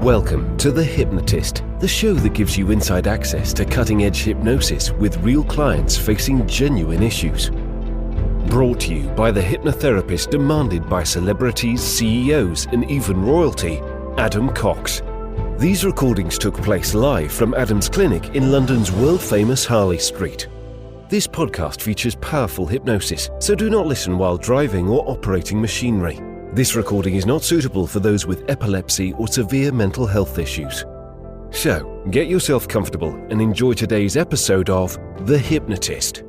Welcome to The Hypnotist, the show that gives you inside access to cutting-edge hypnosis with real clients facing genuine issues. Brought to you by the hypnotherapist demanded by celebrities, CEOs, and even royalty, Adam Cox. These recordings took place live from Adam's clinic in London's world-famous Harley Street. This podcast features powerful hypnosis, so do not listen while driving or operating machinery. This recording is not suitable for those with epilepsy or severe mental health issues. So, get yourself comfortable and enjoy today's episode of The Hypnotist.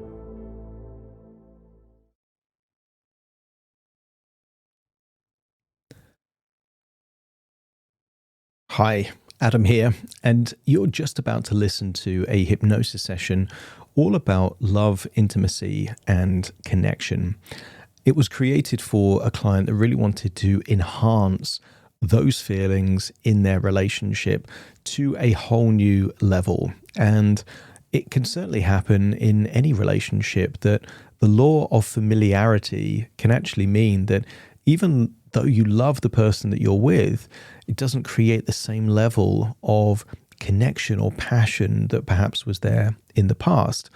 Hi, Adam here, and you're just about to listen to a hypnosis session all about love, intimacy, and connection. It was created for a client that really wanted to enhance those feelings in their relationship to a whole new level. And it can certainly happen in any relationship that the law of familiarity can actually mean that even though you love the person that you're with, it doesn't create the same level of connection or passion that perhaps was there in the past.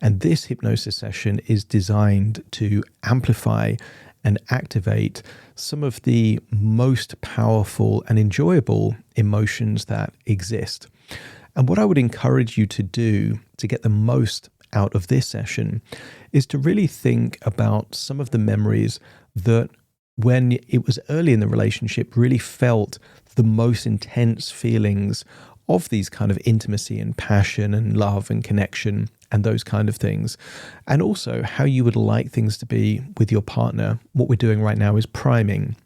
And this hypnosis session is designed to amplify and activate some of the most powerful and enjoyable emotions that exist. And what I would encourage you to do to get the most out of this session is to really think about some of the memories that when it was early in the relationship really felt the most intense feelings of these kind of intimacy and passion and love and connection and those kind of things. And also how you would like things to be with your partner. What we're doing right now is priming.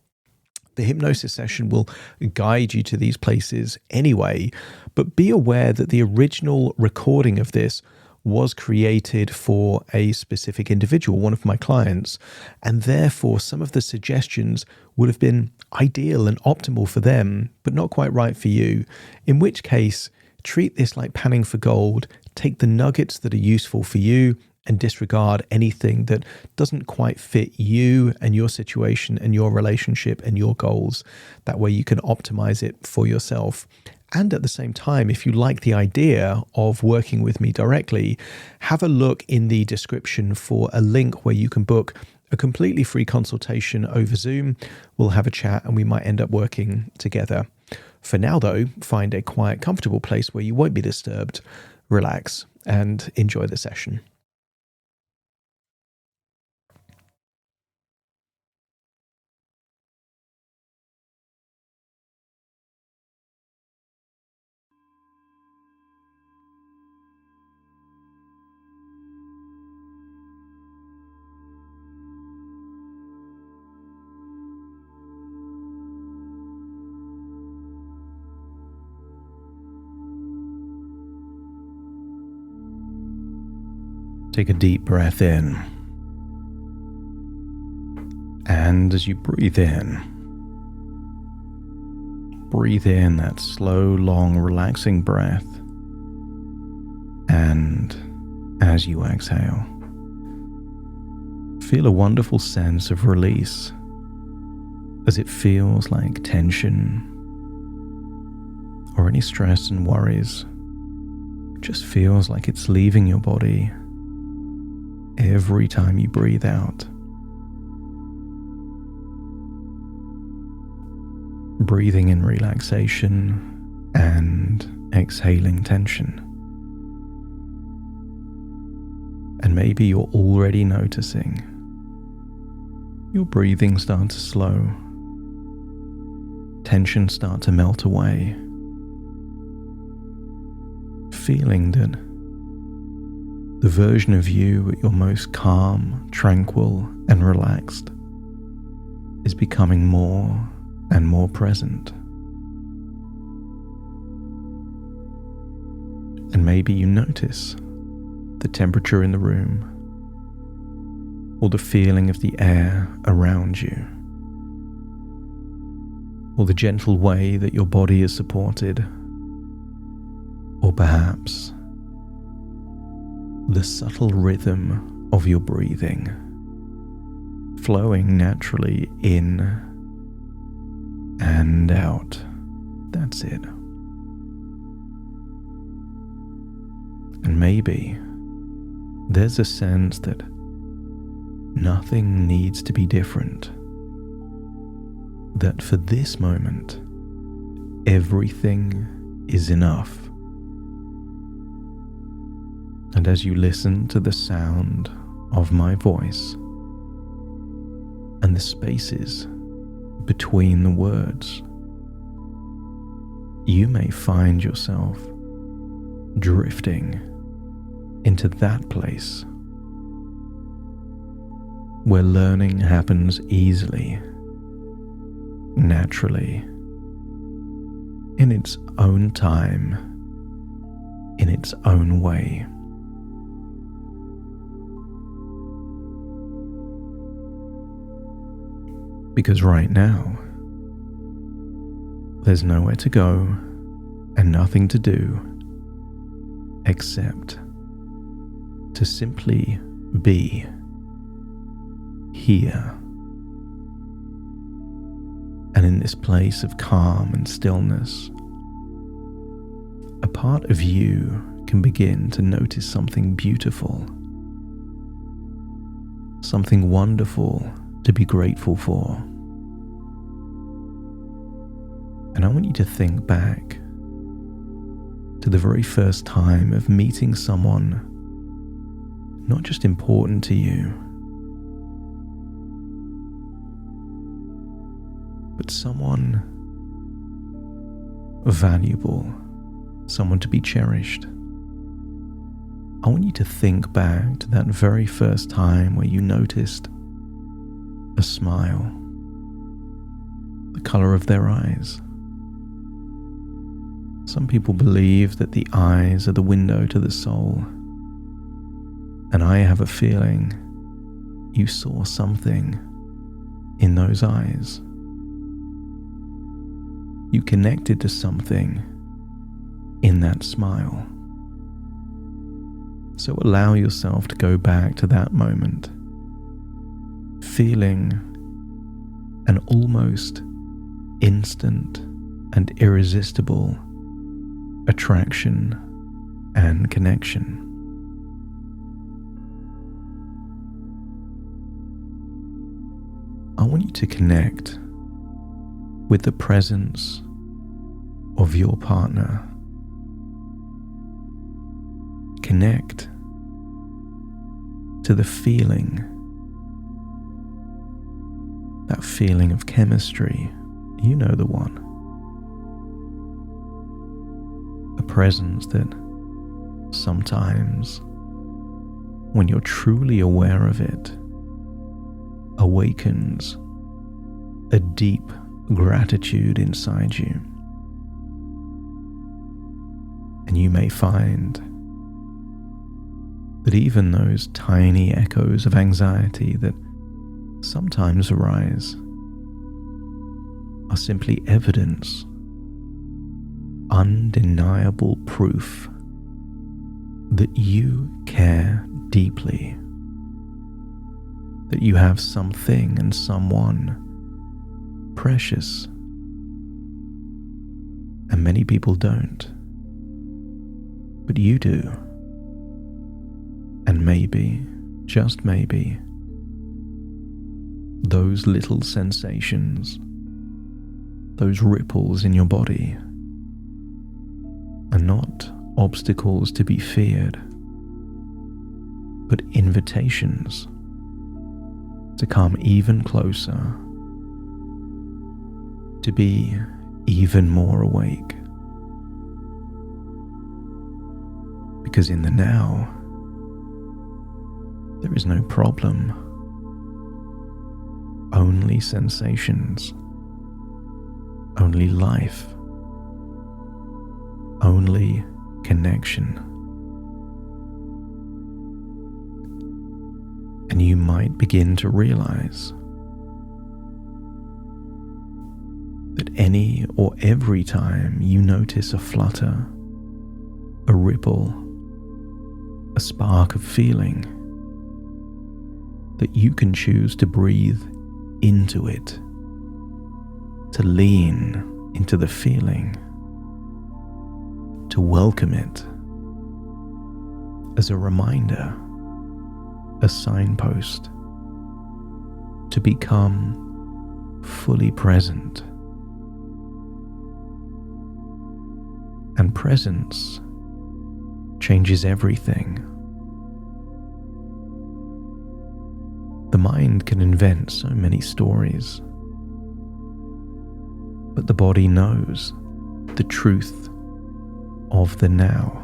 The hypnosis session will guide you to these places anyway, but be aware that the original recording of this was created for a specific individual, one of my clients, and therefore some of the suggestions would have been ideal and optimal for them, but not quite right for you, in which case treat this like panning for gold, take the nuggets that are useful for you and disregard anything that doesn't quite fit you and your situation and your relationship and your goals. That way you can optimize it for yourself. And at the same time, if you like the idea of working with me directly, have a look in the description for a link where you can book a completely free consultation over Zoom. We'll have a chat and we might end up working together. For now, though, find a quiet, comfortable place where you won't be disturbed, relax, and enjoy the session. Take a deep breath in. And as you breathe in that slow, long, relaxing breath. And as you exhale, feel a wonderful sense of release as it feels like tension or any stress and worries just feels like it's leaving your body every time you breathe out. Breathing in relaxation and exhaling tension. And maybe you're already noticing your breathing start to slow, tension start to melt away, feeling that the version of you at your most calm, tranquil, and relaxed is becoming more and more present. And maybe you notice the temperature in the room or the feeling of the air around you or the gentle way that your body is supported, or perhaps the subtle rhythm of your breathing, flowing naturally in and out That's it. And maybe there's a sense that nothing needs to be different. That for this moment, everything is enough. And as you listen to the sound of my voice and the spaces between the words, you may find yourself drifting into that place where learning happens easily, naturally, in its own time, in its own way. Because right now, there's nowhere to go and nothing to do except to simply be here. And in this place of calm and stillness, a part of you can begin to notice something beautiful, something wonderful to be grateful for. And I want you to think back to the very first time of meeting someone not just important to you, but someone valuable, someone to be cherished. I want you to think back to that very first time where you noticed a smile, the color of their eyes. Some people believe that the eyes are the window to the soul, and I have a feeling you saw something in those eyes. You connected to something in that smile. So allow yourself to go back to that moment, feeling an almost instant and irresistible attraction and connection. I want you to connect with the presence of your partner. Connect to the feeling, that feeling of chemistry. You know the one. A presence that sometimes, when you're truly aware of it, awakens a deep gratitude inside you. And you may find that even those tiny echoes of anxiety that sometimes arise are simply evidence, undeniable proof that you care deeply, that you have something and someone precious, and many people don't, but you do. And maybe, just maybe, those little sensations, those ripples in your body, are not obstacles to be feared, but invitations to come even closer, to be even more awake. Because in the now, there is no problem, only sensations, only life, only connection. And you might begin to realize that any or every time you notice a flutter, a ripple, a spark of feeling, that you can choose to breathe into it, to lean into the feeling, to welcome it as a reminder, a signpost to become fully present. And presence changes everything. The mind can invent so many stories, but the body knows the truth of the now.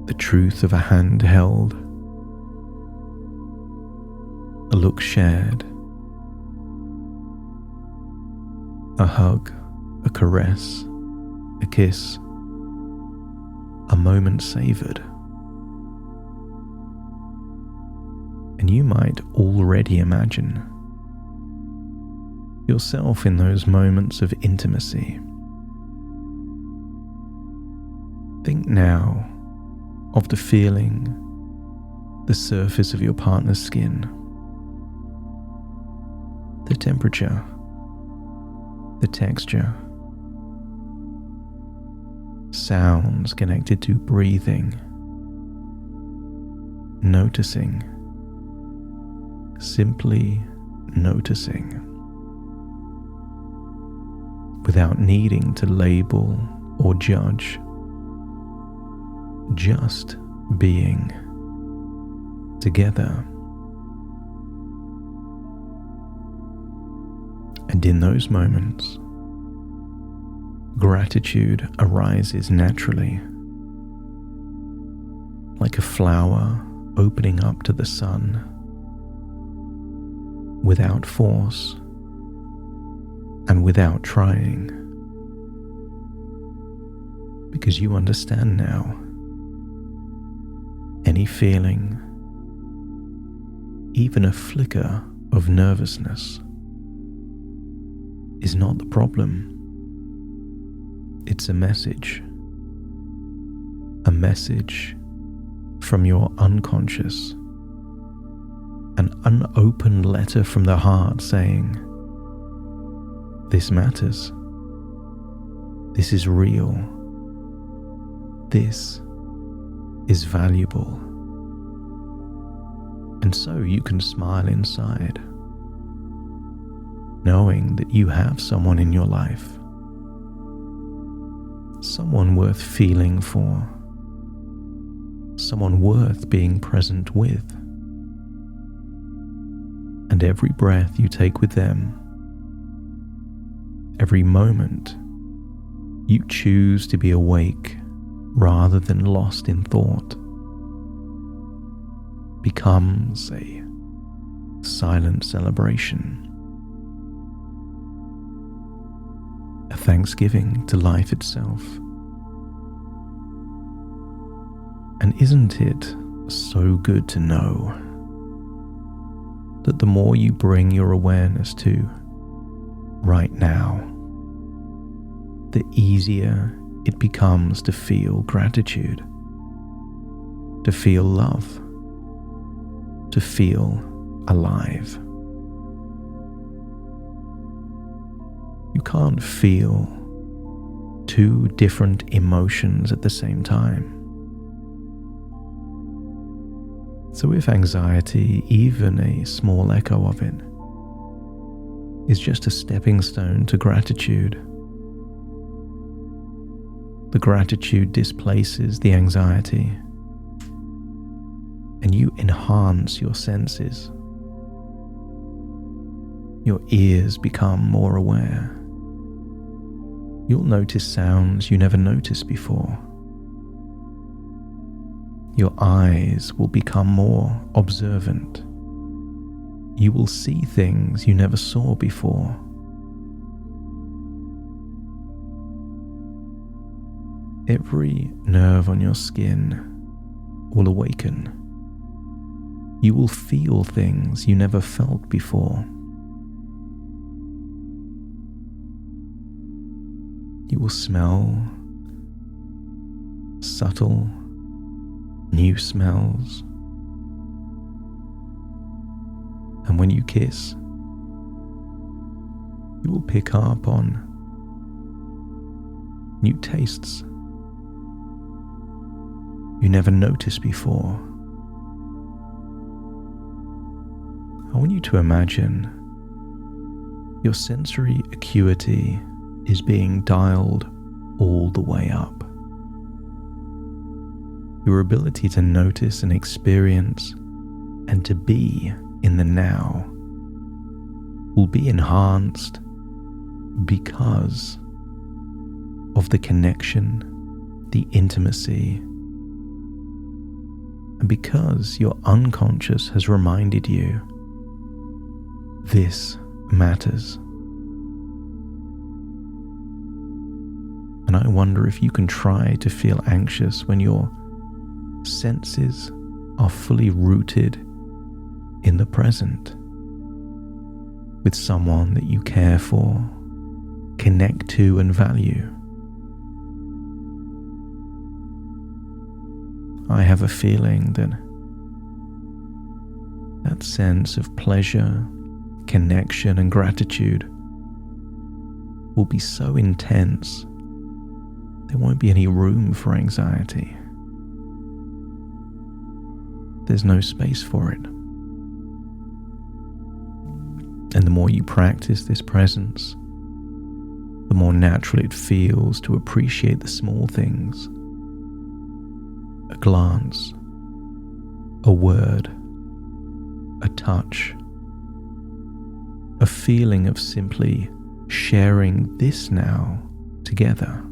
The truth of a hand held, a look shared, a hug, a caress, a kiss, a moment savored. And you might already imagine yourself in those moments of intimacy. Think now of the feeling, the surface of your partner's skin, the temperature, the texture, sounds connected to breathing, noticing, simply noticing, without needing to label or judge, just being together. And in those moments, gratitude arises naturally, like a flower opening up to the sun, without force and without trying, because you understand now any feeling, even a flicker of nervousness, is not the problem. It's a message from your unconscious, an unopened letter from the heart saying, this matters, this is real, this is valuable. And so you can smile inside, knowing that you have someone in your life, someone worth feeling for, someone worth being present with. And every breath you take with them, every moment you choose to be awake rather than lost in thought, becomes a silent celebration, a thanksgiving to life itself. And isn't it so good to know that the more you bring your awareness to right now, the easier it becomes to feel gratitude, to feel love, to feel alive. You can't feel two different emotions at the same time. So if anxiety, even a small echo of it, is just a stepping stone to gratitude, the gratitude displaces the anxiety, and you enhance your senses. Your ears become more aware. You'll notice sounds you never noticed before. Your eyes will become more observant. You will see things you never saw before. Every nerve on your skin will awaken. You will feel things you never felt before. You will smell subtle, new smells. And when you kiss, you will pick up on new tastes you never noticed before. I want you to imagine your sensory acuity is being dialed all the way up. Your ability to notice and experience and to be in the now will be enhanced because of the connection, the intimacy, and because your unconscious has reminded you this matters. And I wonder if you can try to feel anxious when your senses are fully rooted in the present, with someone that you care for, connect to, and value. I have a feeling that that sense of pleasure, connection, and gratitude will be so intense, there won't be any room for anxiety. There's no space for it. And the more you practice this presence, the more natural it feels to appreciate the small things. A glance, a word, a touch, a feeling of simply sharing this now together.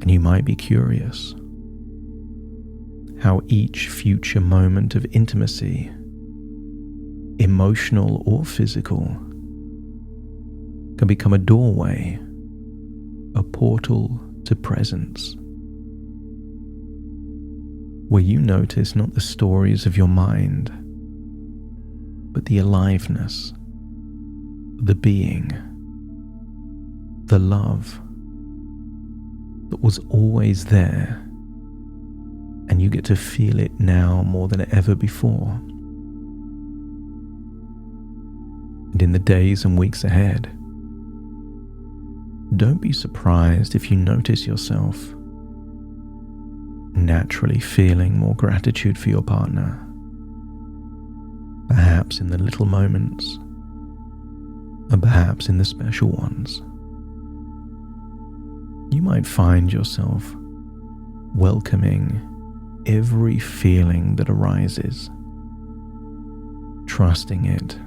And you might be curious how each future moment of intimacy, emotional or physical, can become a doorway, a portal to presence, where you notice not the stories of your mind, but the aliveness, the being, the love that was always there, and you get to feel it now more than ever before. And in the days and weeks ahead, don't be surprised if you notice yourself naturally feeling more gratitude for your partner, perhaps in the little moments, and perhaps in the special ones. You might find yourself welcoming every feeling that arises, trusting it,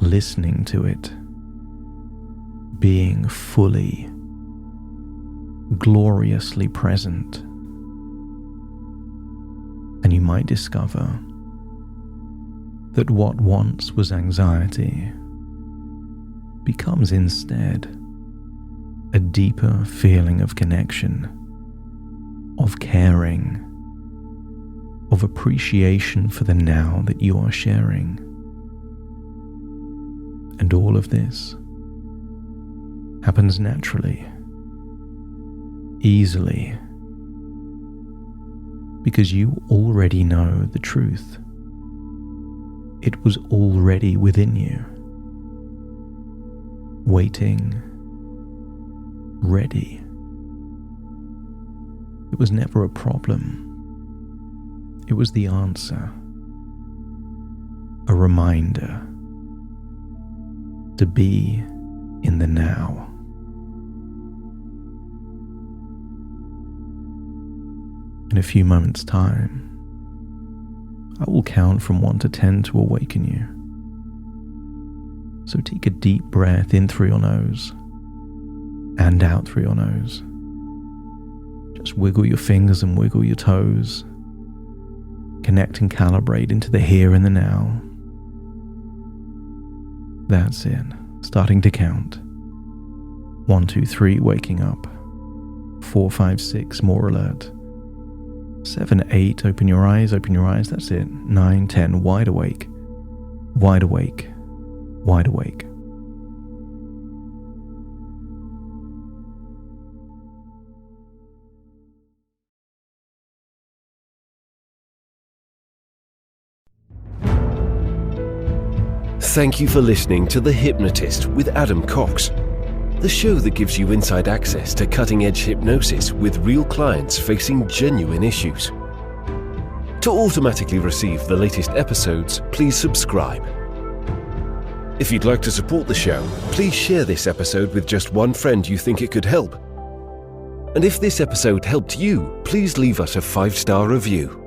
listening to it, being fully, gloriously present. And you might discover that what once was anxiety becomes instead a deeper feeling of connection, of caring, of appreciation for the now that you are sharing. And all of this happens naturally, easily, because you already know the truth. It was already within you, waiting, ready. It was never a problem. It was the answer, a reminder to be in the now. In a few moments' time, I will count from 1 to 10 to awaken you. So take a deep breath in through your nose and out through your nose. Just wiggle your fingers and wiggle your toes. Connect and calibrate into the here and the now. That's it. Starting to count. 1, 2, 3, waking up. 4, 5, 6, more alert. 7, 8, open your eyes, that's it. 9, 10, wide awake, wide awake, wide awake. Thank you for listening to The Hypnotist with Adam Cox, the show that gives you inside access to cutting-edge hypnosis with real clients facing genuine issues. To automatically receive the latest episodes, please subscribe. If you'd like to support the show, please share this episode with just one friend you think it could help. And if this episode helped you, please leave us a 5-star review.